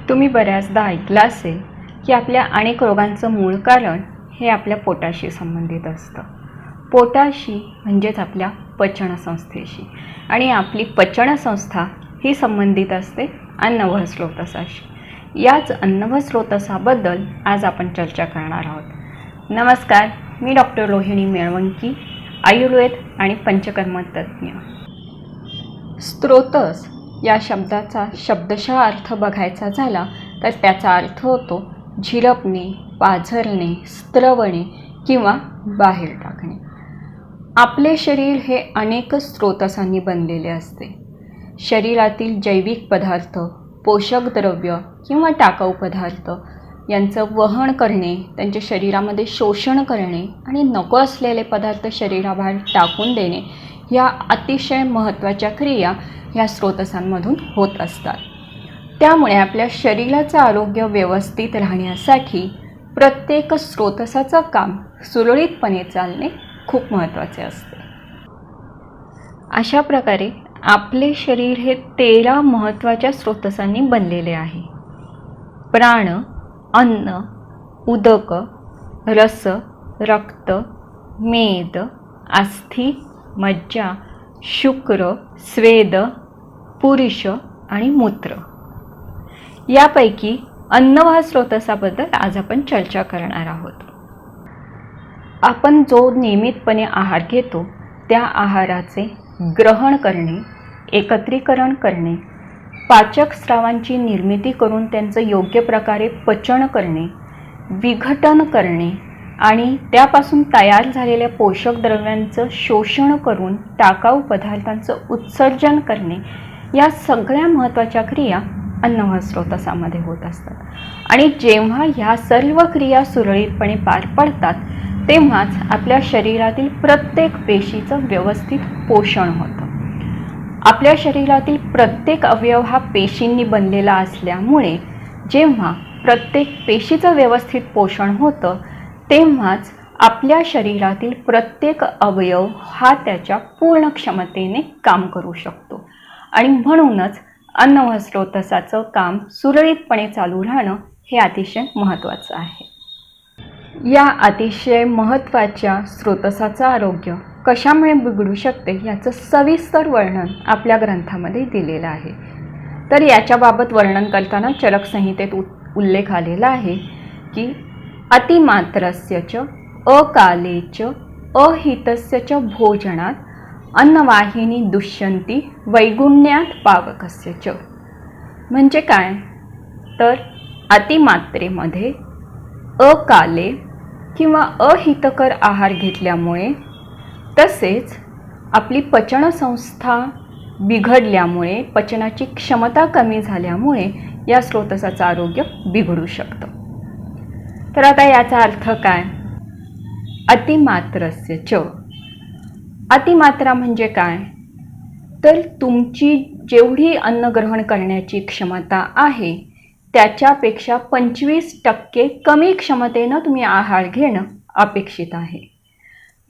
तुम्ही बऱ्याचदा ऐकलं असेल की आपल्या अनेक रोगांचं मूळ कारण हे आपल्या पोटाशी संबंधित असतं. पोटाशी म्हणजेच आपल्या पचनसंस्थेशी, आणि आपली पचनसंस्था ही संबंधित असते अन्न व स्रोतसाशी. याच अन्न व स्रोतसाबद्दल आज आपण चर्चा करणार आहोत. नमस्कार, मी डॉक्टर रोहिणी मेळवंकी, आयुर्वेद आणि पंचकर्म तज्ज्ञ. स्रोतस या शब्दाचा शब्दशः अर्थ बघायचा झाला तर त्याचा अर्थ होतो झिरपणे, पाझरणे, स्त्रवणे किंवा बाहेर टाकणे. आपले शरीर हे अनेक स्रोतसांनी बनलेले असते. शरीरातील जैविक पदार्थ, पोषक द्रव्य किंवा टाकाऊ पदार्थ यांचं वहन करणे, त्यांच्या शरीरामध्ये शोषण करणे आणि नको असलेले पदार्थ शरीराबाहेर टाकून देणे या अतिशय महत्त्वाच्या क्रिया ह्या स्रोतसांमधून होत असतात. त्यामुळे आपल्या शरीराचं आरोग्य व्यवस्थित राहण्यासाठी प्रत्येक स्रोतसाचं काम सुरळीतपणे चालणे खूप महत्त्वाचे असते. अशा प्रकारे आपले शरीर हे 13 महत्त्वाच्या स्रोतसांनी बनलेले आहे. प्राण, अन्न, उदक, रस, रक्त, मेद, अस्थि, मज्जा, शुक्र, स्वेद, पुरुष आणि मूत्र. यापैकी अन्नवाह स्रोतसाबद्दल आज आपण चर्चा करणार आहोत. आपण जो नियमितपणे आहार घेतो त्या आहाराचे ग्रहण करणे, एकत्रीकरण करणे, पाचक स्रावांची निर्मिती करून त्यांचं योग्य प्रकारे पचन करणे, विघटन करणे आणि त्यापासून तयार झालेल्या पोषक द्रव्यांचं शोषण करून टाकाऊ पदार्थांचं उत्सर्जन करणे या सगळ्या महत्त्वाच्या क्रिया अन्नवाह स्रोतसामध्ये होत असतात. आणि जेव्हा ह्या सर्व क्रिया सुरळीतपणे पार पडतात तेव्हाच आपल्या शरीरातील प्रत्येक पेशीचं व्यवस्थित पोषण होतं. आपल्या शरीरातील प्रत्येक अवयव हा पेशींनी बनलेला असल्यामुळे जेव्हा प्रत्येक पेशीचं व्यवस्थित पोषण होतं तेव्हाच आपल्या शरीरातील प्रत्येक अवयव हा त्याच्या पूर्ण क्षमतेने काम करू शकतो. आणि म्हणूनच अन्नवाह स्रोतसाचं काम सुरळीतपणे चालू राहणं हे अतिशय महत्त्वाचं आहे. या अतिशय महत्त्वाच्या स्रोतसाचं आरोग्य कशामुळे बिघडू शकते याचं सविस्तर वर्णन आपल्या ग्रंथामध्ये दिलेलं आहे. तर याच्याबाबत वर्णन करताना चरक संहितेत उल्लेख आलेला आहे की अतिमात्रस्य च अकाले च अहितस्य च भोजनात अन्नवाहिनी दुष्यंती वैगुण्यात पावकस्य च. म्हणजे काय तर अतिमात्रेमध्ये अकाले किंवा अहितकर आहार घेतल्यामुळे तसेच आपली पचनसंस्था बिघडल्यामुळे, पचनाची क्षमता कमी झाल्यामुळे या स्रोतसाचं आरोग्य बिघडू शकतं. तर आता याचा अर्थ काय? अतिमात्रस्य च. अतिमात्रा म्हणजे काय तर तुमची जेवढी अन्न ग्रहण करण्याची क्षमता आहे त्याच्यापेक्षा 25% कमी क्षमतेनं तुम्ही आहार घेणं अपेक्षित आहे.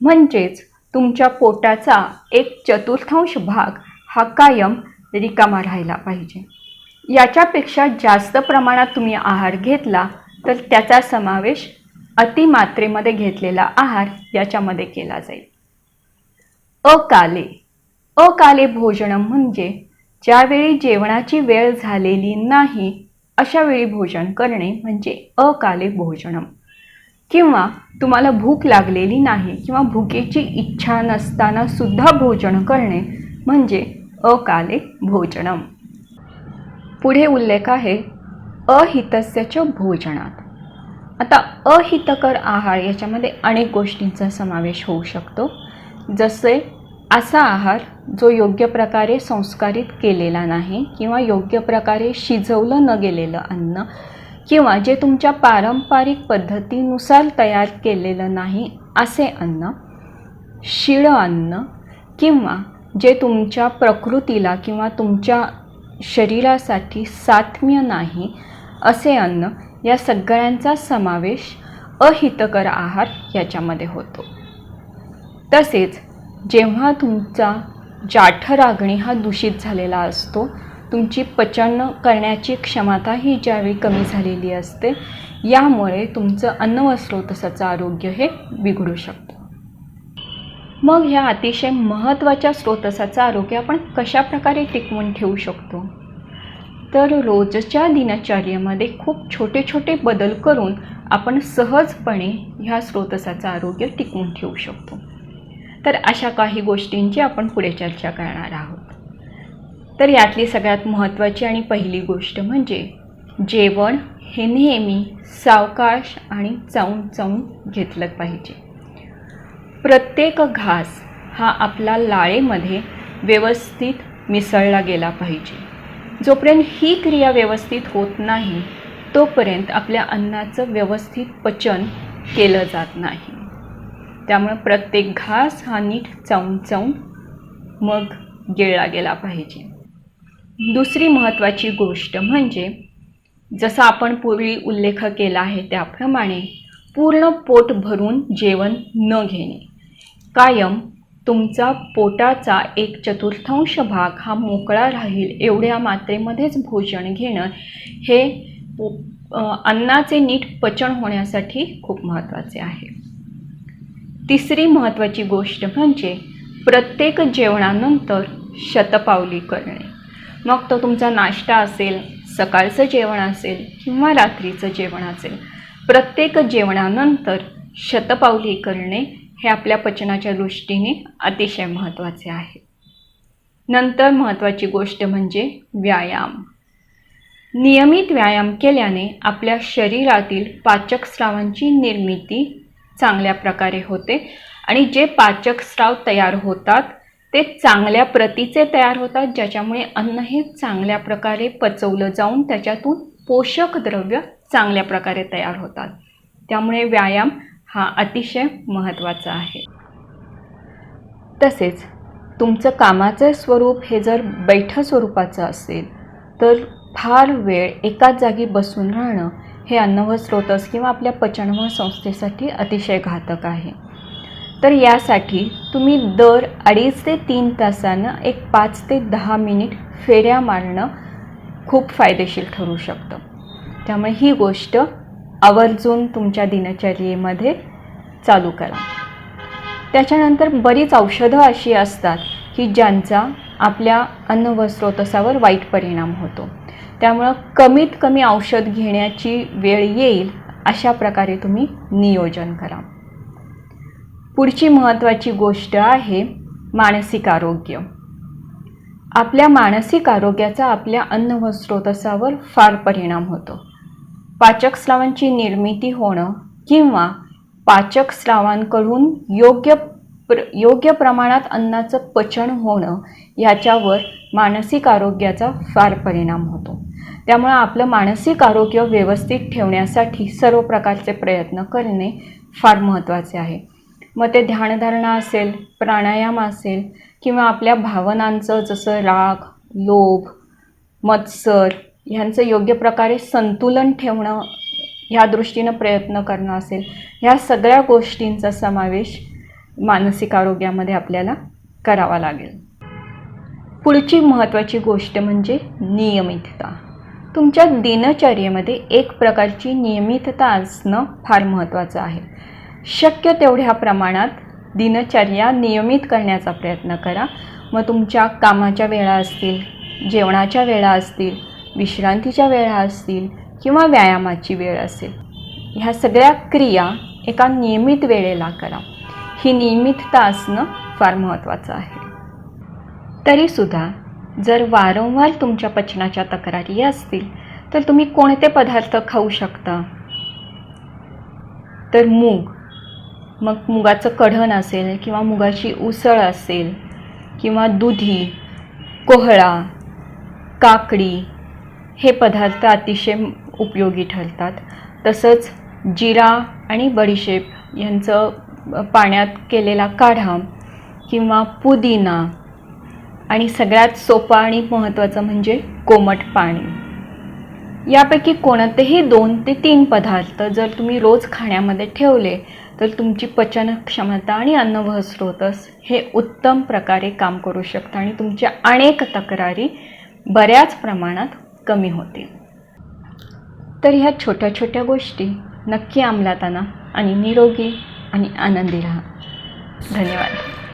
म्हणजेच तुमच्या पोटाचा 1/4 भाग हा कायम रिकामा राहिला पाहिजे. याच्यापेक्षा जास्त प्रमाणात तुम्ही आहार घेतला तर त्याचा समावेश अतिमात्रेमध्ये घेतलेला आहार याच्यामध्ये केला जाईल. अकाले भोजनम म्हणजे ज्यावेळी जेवणाची वेळ झालेली नाही अशा वेळी भोजन करणे म्हणजे अकाले भोजनम. किंवा तुम्हाला भूक लागलेली नाही किंवा भुकेची इच्छा नसताना सुद्धा भोजन करणे म्हणजे अकाले भोजनम. पुढे उल्लेख आहे अहितस्य च भोजनात. आता अहितकर आहार याच्यामध्ये अनेक गोष्टींचा समावेश होऊ शकतो. जसे असा आहार जो योग्य प्रकारे संस्कारित केलेला नाही किंवा योग्य प्रकारे शिजवलं न गेलेलं अन्न किंवा जे तुमच्या पारंपरिक पद्धतीनुसार तयार केलेलं नाही असे अन्न, शिळं अन्न किंवा जे तुमच्या प्रकृतीला किंवा तुमच्या शरीरासाठी सात्म्य नाही असे अन्न, या सगळ्यांचा समावेश अहितकर आहार याच्यामध्ये होतो. तसेच जेव्हा तुमचा जाठर अग्नी हा दूषित झालेला असतो, तुमची पचन करण्याची क्षमता ही ज्यावेळी कमी झालेली असते, यामुळे तुमचं अन्न व स्रोतसाचं आरोग्य हे बिघडू शकतं. मग ह्या अतिशय महत्त्वाच्या स्रोतसाचं आरोग्य आपण कशा प्रकारे टिकवून ठेवू शकतो? तर रोजच्या दिनचर्येमध्ये खूप छोटे छोटे बदल करून आपण सहजपणे ह्या स्रोतसाचं आरोग्य टिकवून ठेवू शकतो. तर अशा काही गोष्टींची आपण पुढे चर्चा करणार आहोत. तर यातली सगळ्यात महत्त्वाची आणि पहिली गोष्ट म्हणजे जेवण हे नेहमी सावकाश आणि चावून चावून घेतलं पाहिजे. प्रत्येक घास हा आपला लाळेमध्ये व्यवस्थित मिसळला गेला पाहिजे. जोपर्यंत ही क्रिया व्यवस्थित होत नाही तोपर्यंत आपल्या अन्नाचं व्यवस्थित पचन केलं जात नाही. त्यामुळे प्रत्येक घास हा नीट चावून चावून मग गिळला गेला पाहिजे. दुसरी महत्त्वाची गोष्ट म्हणजे जसं आपण पूर्वी उल्लेख केला आहे त्याप्रमाणे पूर्ण पोट भरून जेवण न घेणे. कायम तुमचा पोटाचा 1/4 भाग हा मोकळा राहील एवढ्या मात्रेमध्येच भोजन घेणं हे अन्नाचे नीट पचन होण्यासाठी खूप महत्त्वाचे आहे. तिसरी महत्त्वाची गोष्ट म्हणजे प्रत्येक जेवणानंतर शतपावली करणे. मग तो तुमचा नाश्ता असेल, सकाळचं जेवण असेल किंवा रात्रीचं जेवण असेल, प्रत्येक जेवणानंतर शतपावली करणे हे आपल्या पचनाच्या दृष्टीने अतिशय महत्त्वाचे आहे. नंतर महत्त्वाची गोष्ट म्हणजे व्यायाम. नियमित व्यायाम केल्याने आपल्या शरीरातील पाचक स्रावांची निर्मिती चांगल्या प्रकारे होते आणि जे पाचक स्राव तयार होतात ते चांगल्या प्रतीचे तयार होतात, ज्याच्यामुळे अन्न हे चांगल्या प्रकारे पचवलं जाऊन त्याच्यातून पोषक द्रव्य चांगल्या प्रकारे तयार होतात. त्यामुळे व्यायाम हा अतिशय महत्त्वाचा आहे. तसेच तुमचं कामाचं स्वरूप हे जर बैठ स्वरूपाचं असेल तर फार वेळ एकाच जागी बसून राहणं हे अन्न व स्रोतस किंवा आपल्या पचन व संस्थेसाठी अतिशय घातक आहे. तर यासाठी तुम्ही दर 2.5 ते 3 तासानं एक 5 ते 10 मिनिट फेऱ्या मारणं खूप फायदेशीर ठरू शकतं. त्यामुळे ही गोष्ट आवर्जून तुमच्या दिनचर्येमध्ये चालू करा. त्याच्यानंतर बरीच औषधं अशी असतात की ज्यांचा आपल्या अन्न व स्रोतसावर वाईट परिणाम होतो. त्यामुळं कमीत कमी औषध घेण्याची वेळ येईल अशा प्रकारे तुम्ही नियोजन करा. पुढची महत्त्वाची गोष्ट आहे मानसिक आरोग्य. आपल्या मानसिक आरोग्याचा आपल्या अन्न व स्रोतसावर फार परिणाम होतो. पाचक स्रावांची निर्मिती होणं किंवा पाचक स्रावांकडून योग्य प्रमाणात अन्नाचं पचन होणं याच्यावर मानसिक आरोग्याचा फार परिणाम होतो. त्यामुळे आपलं मानसिक आरोग्य व्यवस्थित ठेवण्यासाठी सर्व प्रकारचे प्रयत्न करणे फार महत्त्वाचे आहे. मग ते ध्यानधारणा असेल, प्राणायाम असेल किंवा आपल्या भावनांचं जसं राग, लोभ, मत्सर ह्यांचं योग्य प्रकारे संतुलन ठेवणं ह्या दृष्टीनं प्रयत्न करणं असेल, ह्या सगळ्या गोष्टींचा समावेश मानसिक आरोग्यामध्ये आपल्याला करावा लागेल. पुढची महत्त्वाची गोष्ट म्हणजे नियमितता. तुमच्या दिनचर्येमध्ये एक प्रकारची नियमितता असणं फार महत्त्वाचं आहे. शक्य तेवढ्या प्रमाणात दिनचर्या नियमित करण्याचा प्रयत्न करा. मग तुमच्या कामाच्या वेळा असतील, जेवणाच्या वेळा असतील, विश्रांतीच्या वेळा असतील किंवा व्यायामाची वेळ असेल, ह्या सगळ्या क्रिया एका नियमित वेळेला करा. ही नियमितता असणं फार महत्त्वाचं आहे. तरीसुद्धा जर वारंवार तुमच्या पचनाच्या तक्रारी असतील तर तुम्ही कोणते पदार्थ खाऊ शकता? तर मूग, मग मुगाचं कढण असेल किंवा मुगाची उसळ असेल किंवा दुधी, कोहळा, काकडी हे पदार्थ अतिशय उपयोगी ठरतात. तसंच जिरा आणि बडीशेप यांचं पाण्यात केलेला काढा किंवा पुदिना आणि सगळ्यात सोपा आणि महत्त्वाचं म्हणजे कोमट पाणी. यापैकी कोणतेही 2 ते 3 पदार्थ जर तुम्ही रोज खाण्यामध्ये ठेवले तर तुमची पचन क्षमता आणि अन्न व स्रोतस हे उत्तम प्रकारे काम करू शकतं आणि तुमच्या अनेक तक्रारी बऱ्याच प्रमाणात कमी होतील. तर ह्या छोट्या छोट्या गोष्टी नक्की अंमलात आणा आणि निरोगी आणि आनंदी राहा. धन्यवाद.